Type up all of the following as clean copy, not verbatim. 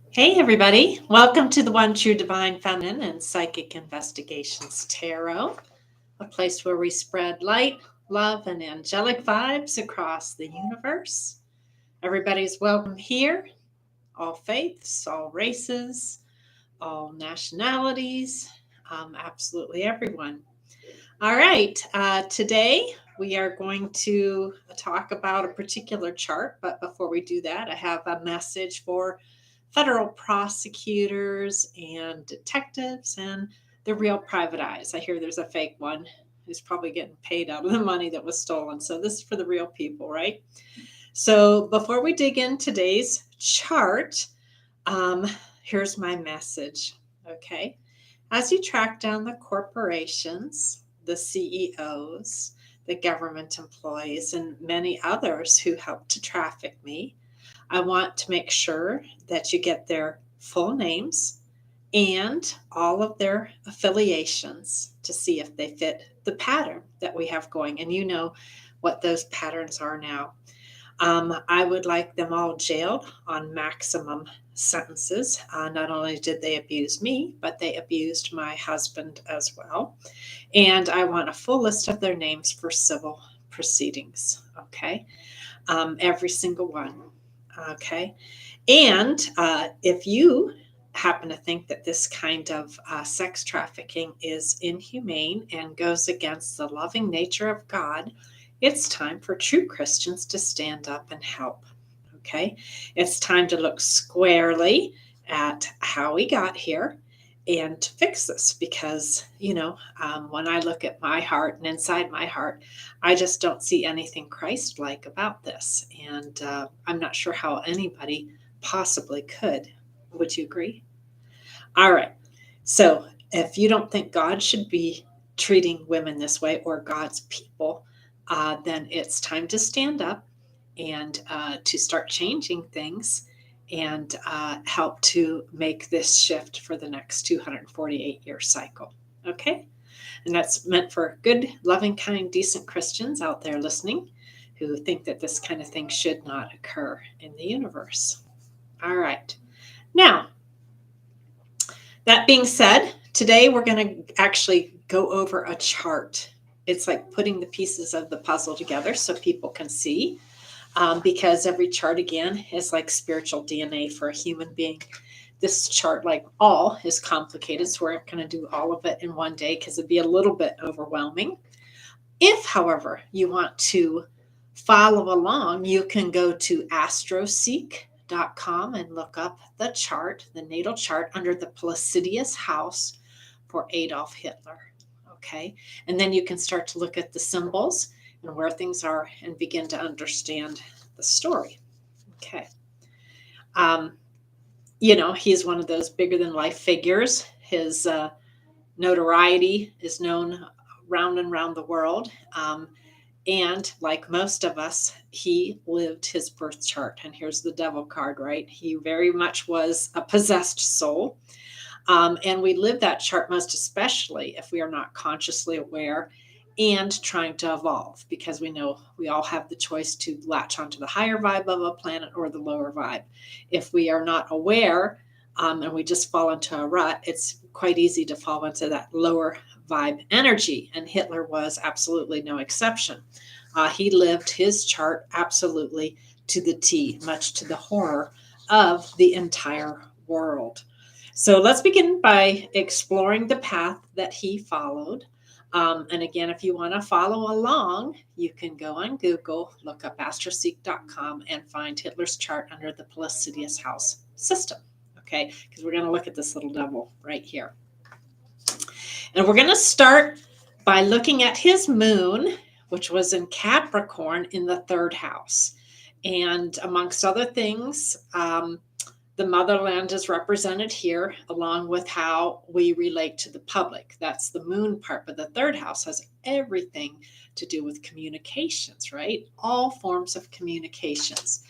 Hey, everybody. Welcome to the One True Divine Feminine and Psychic Investigations Tarot, a place where we spread light, love, and angelic vibes across the universe. Everybody's welcome here, all faiths, all races, all nationalities, absolutely everyone. All right, today we are going to talk about a particular chart, but before we do that, I have a message for federal prosecutors and detectives and the real private eyes. I hear there's a fake one who's probably getting paid out of the money that was stolen. So this is for the real people, right? So before we dig in today's chart, um, here's my message. Okay. As you track down the corporations, the CEOs, the government employees, and many others who help to traffic me, I want to make sure that you get their full names and all of their affiliations to see if they fit the pattern that we have going. And you know what those patterns are now. I would like them all jailed on maximum sentences. Not only did they abuse me, but they abused my husband as well. And I want a full list of their names for civil proceedings. Okay. Every single one. Okay. And if you happen to think that this kind of sex trafficking is inhumane and goes against the loving nature of God, it's time for true Christians to stand up and help. Okay. It's time to look squarely at how we got here and to fix this because, when I look at my heart and inside my heart, I just don't see anything Christ like about this. And I'm not sure how anybody possibly could. Would you agree? All right. So if you don't think God should be treating women this way or God's people, then it's time to stand up and to start changing things and help to make this shift for the next 248-year cycle. Okay? And that's meant for good, loving, kind, decent Christians out there listening who think that this kind of thing should not occur in the universe. All right. Now, that being said, today we're going to actually go over a chart. It's like putting the pieces of the puzzle together so people can see, because every chart, again, is like spiritual DNA for a human being. This chart, like all, is complicated, so we're not going to do all of it in one day because it'd be a little bit overwhelming. If, however, you want to follow along, you can go to astroseek.com and look up the chart, the natal chart, under the Placidius house for Adolf Hitler. Okay. And then you can start to look at the symbols and where things are and begin to understand the story. Okay. He's one of those bigger than life figures. His notoriety is known round and round the world. And like most of us, he lived his birth chart. And here's the devil card, right? He very much was a possessed soul. And we live that chart most especially if we are not consciously aware and trying to evolve, because we know we all have the choice to latch onto the higher vibe of a planet or the lower vibe. If we are not aware and we just fall into a rut, it's quite easy to fall into that lower vibe energy. And Hitler was absolutely no exception. He lived his chart absolutely to the T, much to the horror of the entire world. So let's begin by exploring the path that he followed. And again, if you want to follow along, you can go on Google, look up astroseek.com, and find Hitler's chart under the Placidius house system. Okay, because we're going to look at this little devil right here. And we're going to start by looking at his moon, which was in Capricorn in the third house. And amongst other things, the motherland is represented here, along with how we relate to the public. That's the moon part, but the third house has everything to do with communications, right? All forms of communications.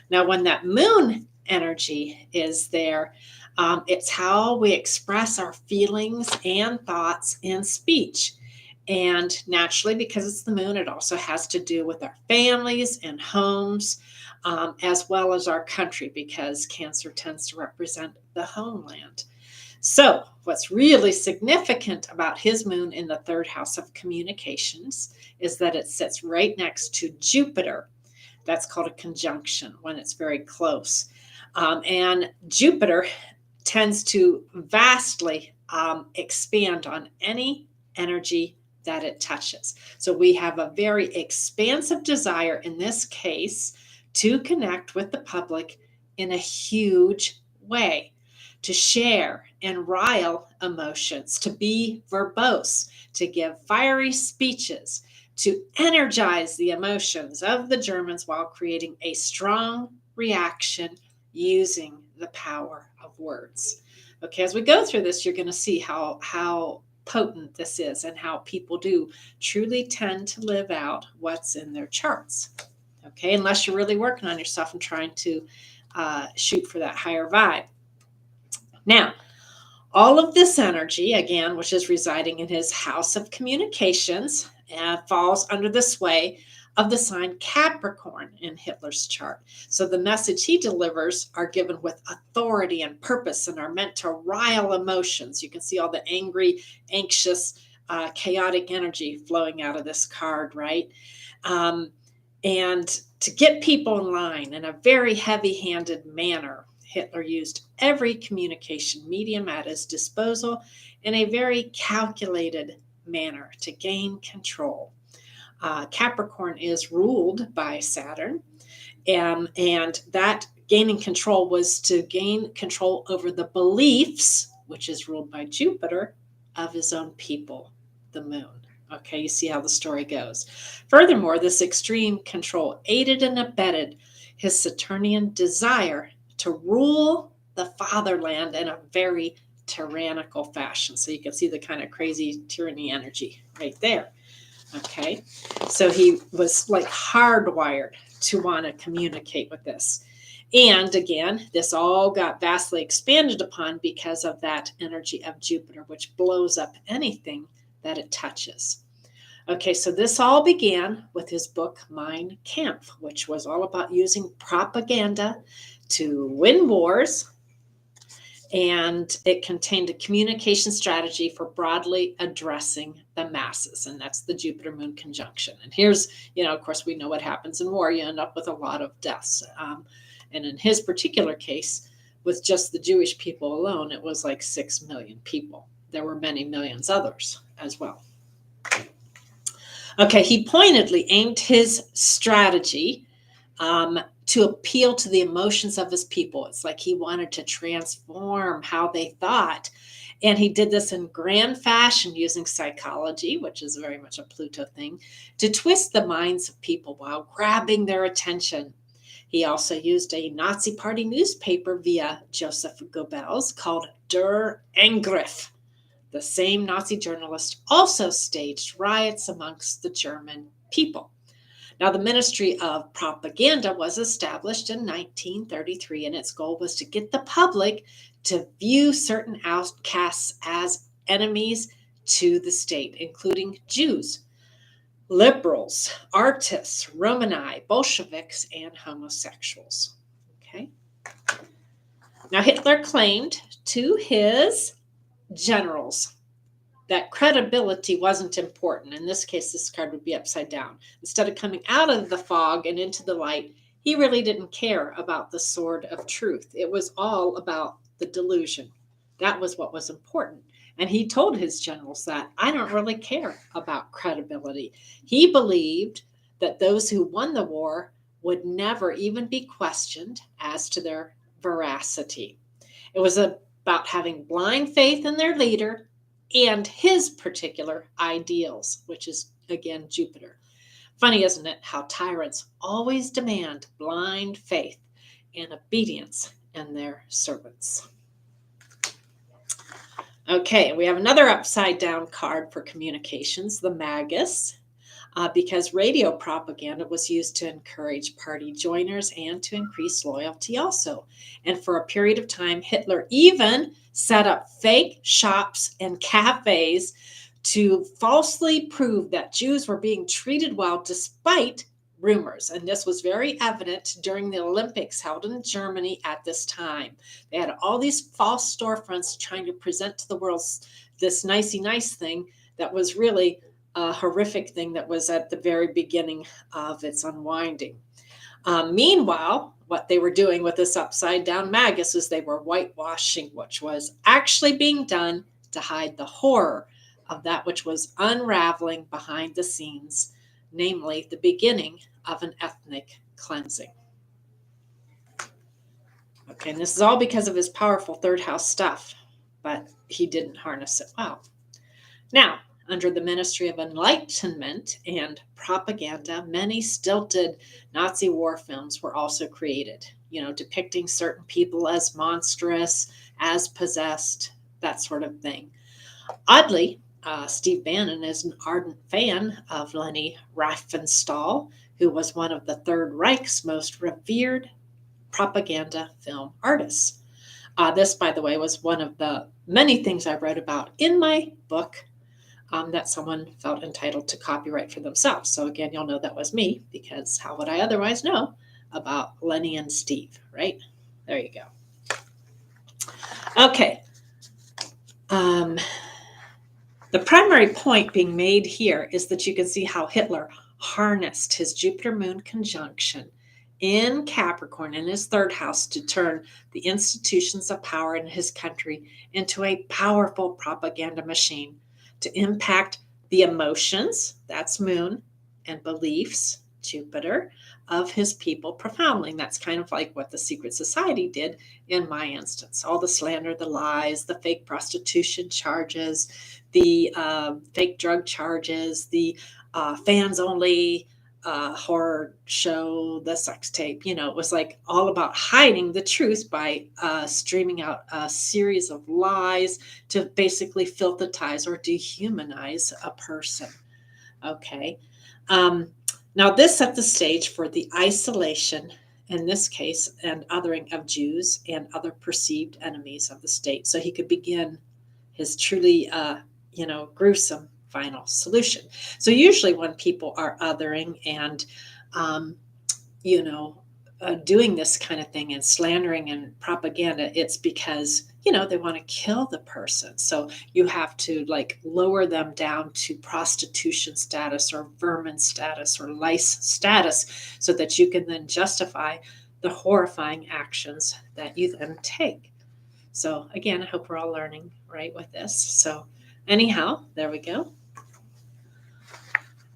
Now, when that moon energy is there, it's how we express our feelings and thoughts in speech. And naturally, because it's the moon, it also has to do with our families and homes. as well as our country, because Cancer tends to represent the homeland. So, what's really significant about his moon in the third house of communications is that it sits right next to Jupiter. That's called a conjunction when it's very close. And Jupiter tends to vastly expand on any energy that it touches. So we have a very expansive desire in this case to connect with the public in a huge way, to share and rile emotions, to be verbose, to give fiery speeches, to energize the emotions of the Germans while creating a strong reaction using the power of words. Okay, as we go through this, you're going to see how potent this is and how people do truly tend to live out what's in their charts. Okay, unless you're really working on yourself and trying to shoot for that higher vibe. Now, all of this energy, again, which is residing in his house of communications, falls under the sway of the sign Capricorn in Hitler's chart. So the message he delivers are given with authority and purpose and are meant to rile emotions. You can see all the angry, anxious, chaotic energy flowing out of this card, right? And to get people in line in a very heavy-handed manner, Hitler used every communication medium at his disposal in a very calculated manner to gain control. Capricorn is ruled by Saturn, and that gaining control was to gain control over the beliefs, which is ruled by Jupiter, of his own people, the moon. Okay, you see how the story goes. Furthermore, this extreme control aided and abetted his Saturnian desire to rule the fatherland in a very tyrannical fashion. So you can see the kind of crazy tyranny energy right there. Okay, so he was like hardwired to want to communicate with this. And again, this all got vastly expanded upon because of that energy of Jupiter, which blows up anything that it touches. Okay, so this all began with his book, Mein Kampf, which was all about using propaganda to win wars. And it contained a communication strategy for broadly addressing the masses. And that's the Jupiter Moon conjunction. And here's, of course, we know what happens in war. You end up with a lot of deaths. And in his particular case, with just the Jewish people alone, it was like 6 million people. There were many millions others as well. Okay, he pointedly aimed his strategy to appeal to the emotions of his people. It's like he wanted to transform how they thought. And he did this in grand fashion using psychology, which is very much a Pluto thing, to twist the minds of people while grabbing their attention. He also used a Nazi Party newspaper via Joseph Goebbels called Der Angriff. The same Nazi journalist also staged riots amongst the German people. Now, the Ministry of Propaganda was established in 1933, and its goal was to get the public to view certain outcasts as enemies to the state, including Jews, liberals, artists, Romani, Bolsheviks, and homosexuals. Okay. Now, Hitler claimed to his generals that credibility wasn't important. In this case, this card would be upside down. Instead of coming out of the fog and into the light, he really didn't care about the sword of truth. It was all about the delusion. That was what was important. And he told his generals that, I don't really care about credibility. He believed that those who won the war would never even be questioned as to their veracity. It was about having blind faith in their leader and his particular ideals, which is, again, Jupiter. Funny, isn't it, how tyrants always demand blind faith and obedience in their servants. Okay, we have another upside down card for communications, the Magus, because radio propaganda was used to encourage party joiners and to increase loyalty also. And for a period of time, Hitler even set up fake shops and cafes to falsely prove that Jews were being treated well despite rumors. And this was very evident during the Olympics held in Germany at this time. They had all these false storefronts trying to present to the world this nicey nice thing that was really a horrific thing that was at the very beginning of its unwinding. Meanwhile, what they were doing with this upside down magus is they were whitewashing, which was actually being done to hide the horror of that which was unraveling behind the scenes, namely the beginning of an ethnic cleansing. Okay, and this is all because of his powerful third house stuff, but he didn't harness it well. Now, under the Ministry of Enlightenment and propaganda, many stilted Nazi war films were also created, depicting certain people as monstrous, as possessed, that sort of thing. Oddly, Steve Bannon is an ardent fan of Leni Riefenstahl, who was one of the Third Reich's most revered propaganda film artists. This, by the way, was one of the many things I wrote about in my book that someone felt entitled to copyright for themselves. So again, you'll know that was me, because how would I otherwise know about Lenny and Steve, right? There you go. Okay. The primary point being made here is that you can see how Hitler harnessed his Jupiter-Moon conjunction in Capricorn in his third house to turn the institutions of power in his country into a powerful propaganda machine to impact the emotions, that's Moon, and beliefs, Jupiter, of his people profoundly. And that's kind of like what the secret society did in my instance. All the slander, the lies, the fake prostitution charges, the fake drug charges, the fans only horror show, the sex tape. It was like all about hiding the truth by streaming out a series of lies to basically filthatize or dehumanize a person. Okay. Now this set the stage for the isolation, in this case, and othering of Jews and other perceived enemies of the state. So he could begin his truly, gruesome final solution. So usually when people are othering and, doing this kind of thing and slandering and propaganda, it's because, they want to kill the person. So you have to lower them down to prostitution status or vermin status or lice status so that you can then justify the horrifying actions that you then take. So again, I hope we're all learning right with this. So anyhow, there we go.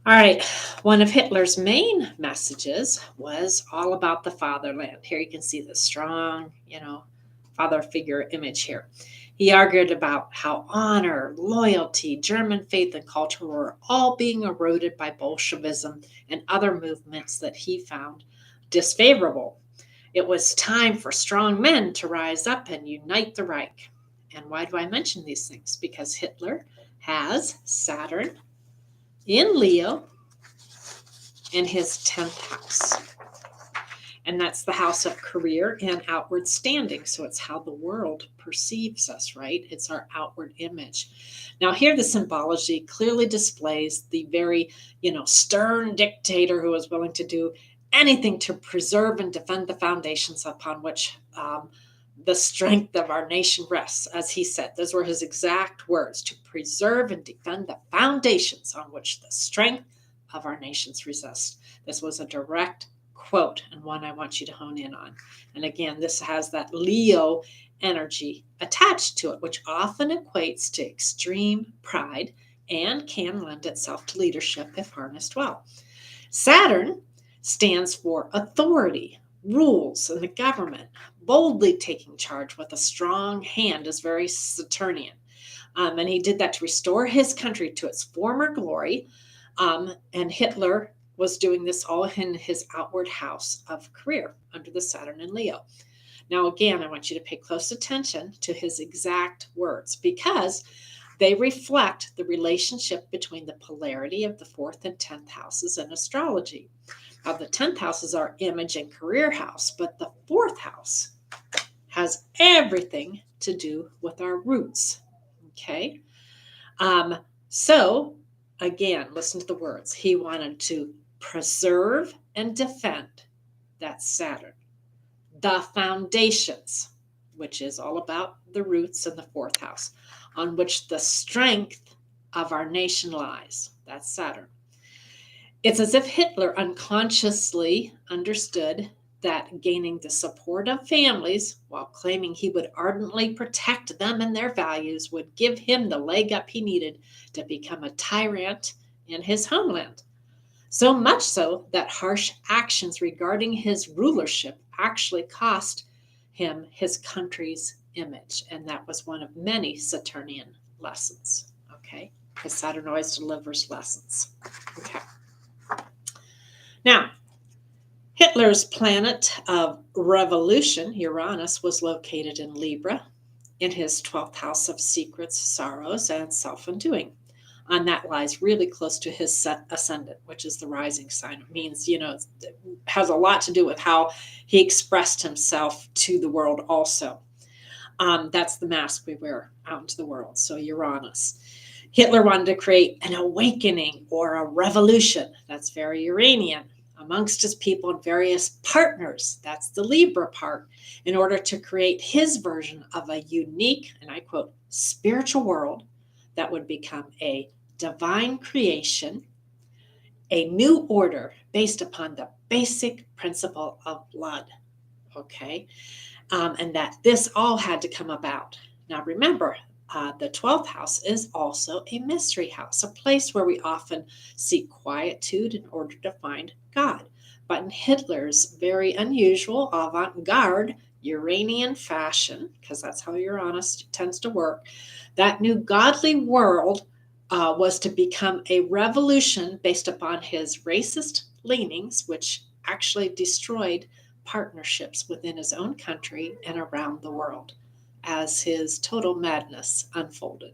All right, one of Hitler's main messages was all about the fatherland. Here you can see the strong, father figure image here. He argued about how honor, loyalty, German faith, and culture were all being eroded by Bolshevism and other movements that he found disfavorable. It was time for strong men to rise up and unite the Reich. And why do I mention these things? Because Hitler has Saturn in Leo in his 10th house. And that's the house of career and outward standing. So it's how the world perceives us, right? It's our outward image. Now here the symbology clearly displays the very, stern dictator who was willing to do anything to preserve and defend the foundations upon which the strength of our nation rests. As he said, those were his exact words, to preserve and defend the foundations on which the strength of our nations resists. This was a direct quote, and one I want you to hone in on. And again, this has that Leo energy attached to it, which often equates to extreme pride and can lend itself to leadership if harnessed well. Saturn stands for authority, rules, and the government. Boldly taking charge with a strong hand is very Saturnian. And he did that to restore his country to its former glory. And Hitler was doing this all in his outward house of career under the Saturn in Leo. Now, again, I want you to pay close attention to his exact words because they reflect the relationship between the polarity of the 4th and 10th houses in astrology. Now, the 10th house is our image and career house, but the 4th house has everything to do with our roots. Okay? So, again, listen to the words. He wanted to preserve and defend. That's Saturn. The foundations, which is all about the roots in the fourth house, on which the strength of our nation lies. That's Saturn. It's as if Hitler unconsciously understood that gaining the support of families while claiming he would ardently protect them and their values would give him the leg up he needed to become a tyrant in his homeland. So much so that harsh actions regarding his rulership actually cost him his country's image. And that was one of many Saturnian lessons. Okay? Because Saturn always delivers lessons. Okay. Now, Hitler's planet of revolution, Uranus, was located in Libra in his 12th house of secrets, sorrows, and self-undoing. And that lies really close to his ascendant, which is the rising sign. It means, it has a lot to do with how he expressed himself to the world also. That's the mask we wear out into the world. So Uranus. Hitler wanted to create an awakening or a revolution. That's very Uranian. Amongst his people and various partners, that's the Libra part, in order to create his version of a unique, and I quote, spiritual world that would become a divine creation, a new order based upon the basic principle of blood. Okay? And that this all had to come about. Now remember, the 12th house is also a mystery house, a place where we often seek quietude in order to find God. But in Hitler's very unusual avant-garde Uranian fashion, because that's how Uranus tends to work, that new godly world was to become a revolution based upon his racist leanings, which actually destroyed partnerships within his own country and around the world as his total madness unfolded.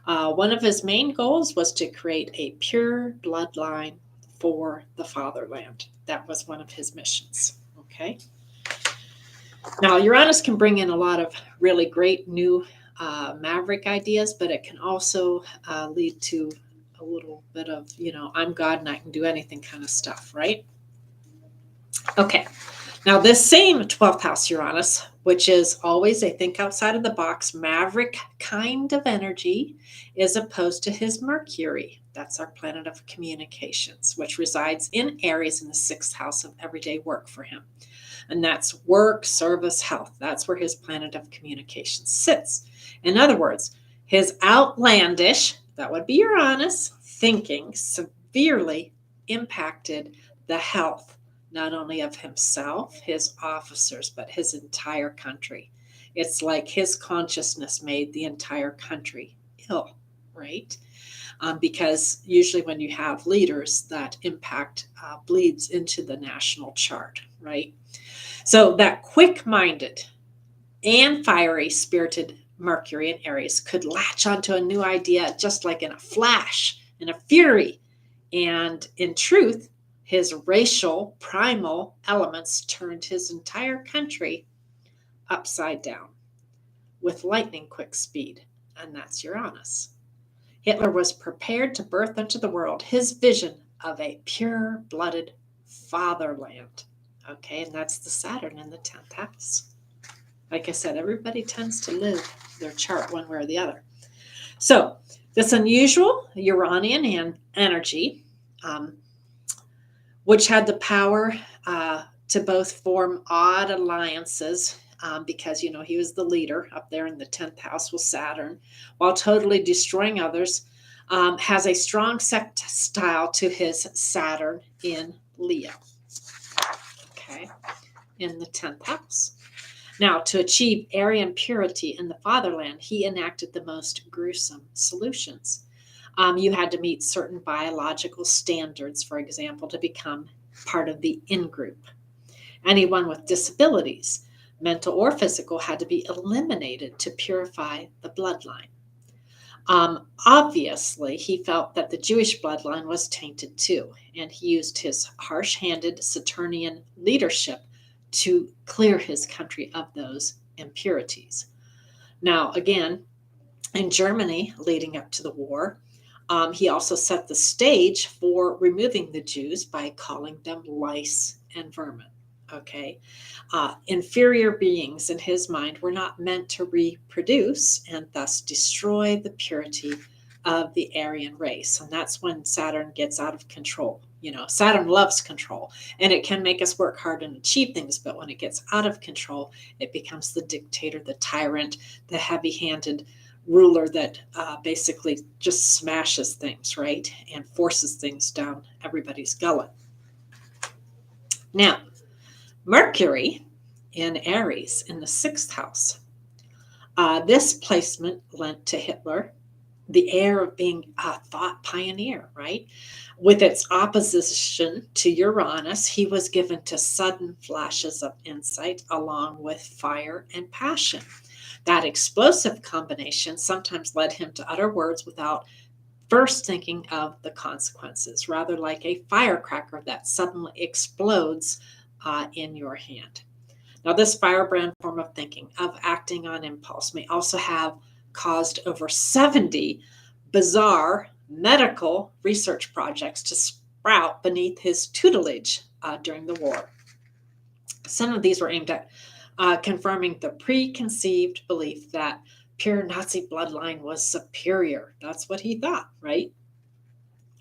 One of his main goals was to create a pure bloodline for the fatherland. That was one of his missions. Okay. Now, Uranus can bring in a lot of really great new maverick ideas, but it can also lead to a little bit of, I'm God and I can do anything kind of stuff, right? Okay. Now, this same 12th house Uranus, which is always a think outside of the box, maverick kind of energy, is opposed to his Mercury. That's our planet of communications, which resides in Aries in the 6th house of everyday work for him. And that's work, service, health. That's where his planet of communications sits. In other words, his outlandish, that would be Uranus, thinking severely impacted the health not only of himself, his officers, but his entire country. It's like his consciousness made the entire country ill, right? Because usually when you have leaders, that impact bleeds into the national chart, right? So that quick-minded and fiery spirited Mercury in Aries could latch onto a new idea just like in a flash, in a fury. And in truth, his racial primal elements turned his entire country upside down with lightning quick speed, and that's Uranus. Hitler was prepared to birth into the world his vision of a pure-blooded fatherland. Okay, and that's the Saturn in the 10th house. Like I said, everybody tends to live their chart one way or the other. So this unusual Uranian energy, which had the power to both form odd alliances because, he was the leader up there in the 10th house with Saturn, while totally destroying others, has a strong sextile to his Saturn in Leo. Okay, in the 10th house. Now, to achieve Aryan purity in the fatherland, he enacted the most gruesome solutions. You had to meet certain biological standards, for example, to become part of the in-group. Anyone with disabilities, mental or physical, had to be eliminated to purify the bloodline. Obviously, he felt that the Jewish bloodline was tainted too, and he used his harsh-handed Saturnian leadership to clear his country of those impurities. Now, again, in Germany, leading up to the war, He also set the stage for removing the Jews by calling them lice and vermin. Okay. Inferior beings in his mind were not meant to reproduce and thus destroy the purity of the Aryan race. And that's when Saturn gets out of control. Saturn loves control, and it can make us work hard and achieve things. But when it gets out of control, it becomes the dictator, the tyrant, the heavy-handed ruler that basically just smashes things, right? And forces things down everybody's gullet. Now, Mercury in Aries in the 6th house. This placement lent to Hitler the air of being a thought pioneer, right? With its opposition to Uranus, he was given to sudden flashes of insight along with fire and passion. That explosive combination sometimes led him to utter words without first thinking of the consequences, rather like a firecracker that suddenly explodes in your hand. Now, this firebrand form of thinking, of acting on impulse, may also have caused over 70 bizarre medical research projects to sprout beneath his tutelage during the war. Some of these were aimed at confirming the preconceived belief that pure Nazi bloodline was superior. That's what he thought, right?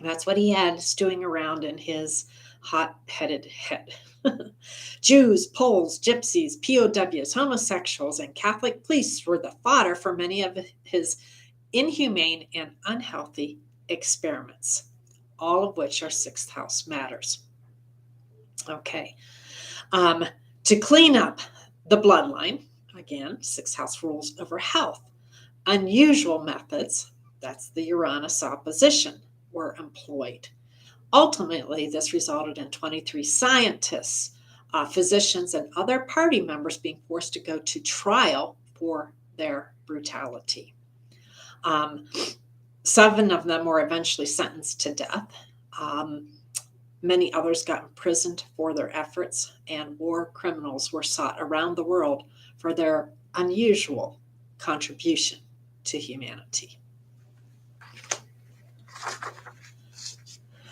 That's what he had stewing around in his hot-headed head. Jews, Poles, Gypsies, POWs, homosexuals, and Catholic priests were the fodder for many of his inhumane and unhealthy experiments, all of which are 6th house matters. Okay. To clean up the bloodline, again, 6th house rules over health. Unusual methods, that's the Uranus opposition, were employed. Ultimately, this resulted in 23 scientists, physicians, and other party members being forced to go to trial for their brutality. 7 of them were eventually sentenced to death. Many others got imprisoned for their efforts, and war criminals were sought around the world for their unusual contribution to humanity.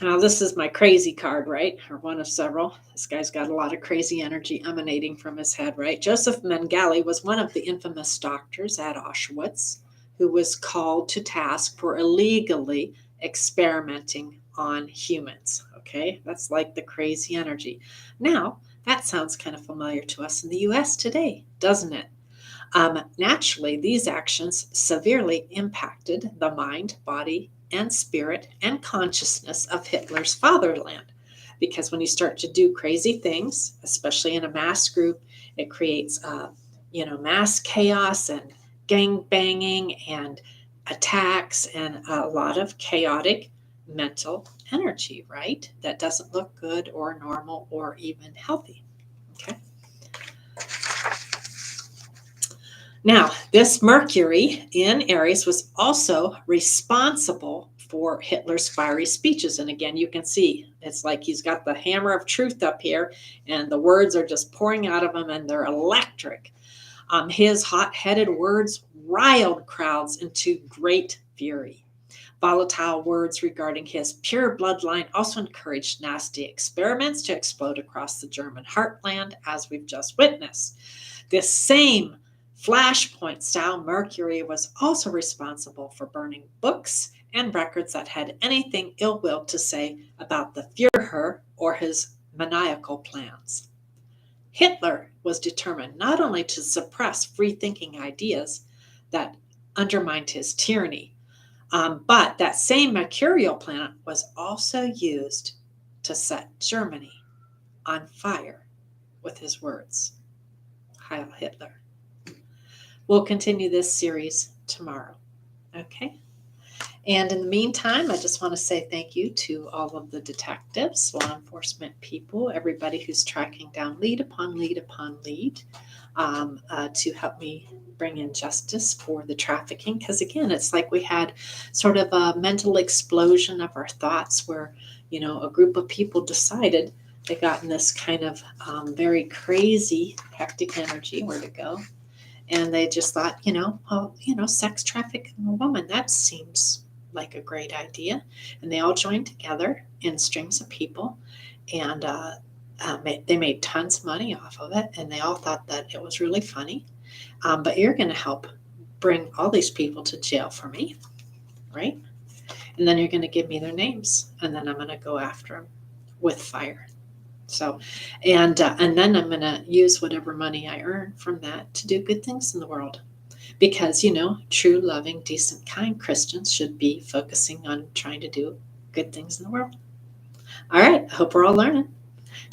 Now, this is my crazy card, right? Or one of several. This guy's got a lot of crazy energy emanating from his head, right? Joseph Mengele was one of the infamous doctors at Auschwitz who was called to task for illegally experimenting on humans. Okay, that's like the crazy energy. Now, that sounds kind of familiar to us in the US today, doesn't it? Naturally, these actions severely impacted the mind, body, and spirit and consciousness of Hitler's fatherland. Because when you start to do crazy things, especially in a mass group, it creates, mass chaos and gang banging and attacks and a lot of chaotic mental energy, right? That doesn't look good or normal or even healthy. Okay. Now, this Mercury in Aries was also responsible for Hitler's fiery speeches. And again, you can see it's like he's got the hammer of truth up here, and the words are just pouring out of him, and they're electric. His hot-headed words riled crowds into great fury. Volatile words regarding his pure bloodline also encouraged nasty experiments to explode across the German heartland, as we've just witnessed. This same Flashpoint style Mercury was also responsible for burning books and records that had anything ill will to say about the Führer or his maniacal plans. Hitler was determined not only to suppress free-thinking ideas that undermined his tyranny, but that same mercurial planet was also used to set Germany on fire with his words. Heil Hitler. We'll continue this series tomorrow. Okay? And in the meantime, I just want to say thank you to all of the detectives, law enforcement people, everybody who's tracking down lead upon lead upon lead to help me bring in justice for the trafficking. Because again, it's like we had sort of a mental explosion of our thoughts where, a group of people decided they got in this kind of very crazy, hectic energy, where to go. And they just thought, sex trafficking a woman, that seems like a great idea. And they all joined together in strings of people, and they made tons of money off of it. And they all thought that it was really funny. But you're going to help bring all these people to jail for me, right? And then you're going to give me their names, and then I'm going to go after them with fire. So, and then I'm going to use whatever money I earn from that to do good things in the world. Because, true, loving, decent, kind Christians should be focusing on trying to do good things in the world. All right. I hope we're all learning.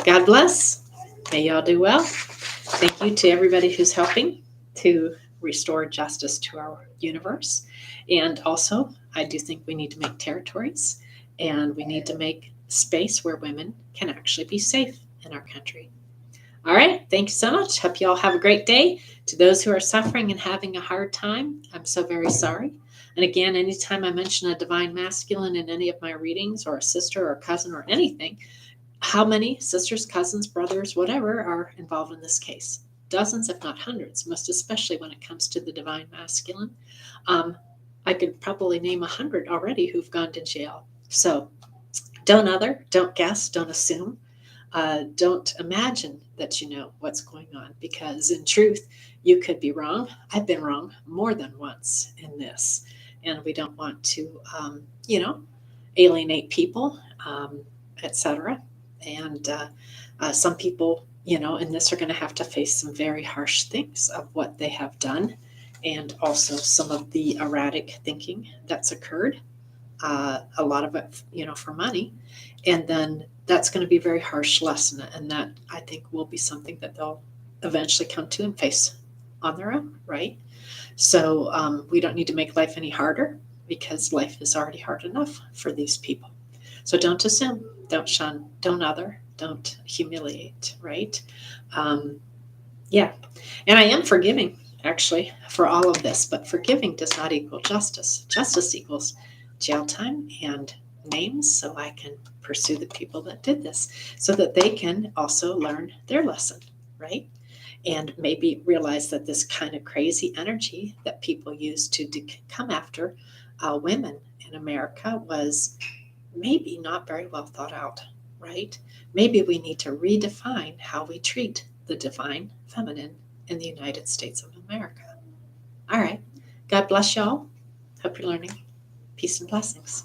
God bless. May y'all do well. Thank you to everybody who's helping to restore justice to our universe. And also, I do think we need to make territories, and we need to make space where women can actually be safe in our country. All right. Thank you so much. Hope you all have a great day. To those who are suffering and having a hard time, I'm so very sorry. And again, anytime I mention a divine masculine in any of my readings, or a sister or a cousin or anything, how many sisters, cousins, brothers, whatever, are involved in this case? Dozens, if not hundreds, most especially when it comes to the divine masculine. I could probably name 100 already who've gone to jail. So don't guess, don't assume. Don't imagine that you know what's going on, because in truth, you could be wrong. I've been wrong more than once in this, and we don't want to, alienate people, etc. And some people, in this are going to have to face some very harsh things of what they have done, and also some of the erratic thinking that's occurred. A lot of it, for money. And then that's going to be a very harsh lesson. And that, I think, will be something that they'll eventually come to and face on their own, right? So we don't need to make life any harder, because life is already hard enough for these people. So don't assume, don't shun, don't other, don't humiliate, right? Yeah. And I am forgiving, actually, for all of this, but forgiving does not equal justice. Justice equals jail time and names, so I can pursue the people that did this, so that they can also learn their lesson, right? And maybe realize that this kind of crazy energy that people use to come after women in America was maybe not very well thought out, right? Maybe we need to redefine how we treat the divine feminine in the United States of America. All right. God bless y'all. Hope you're learning. Peace and blessings.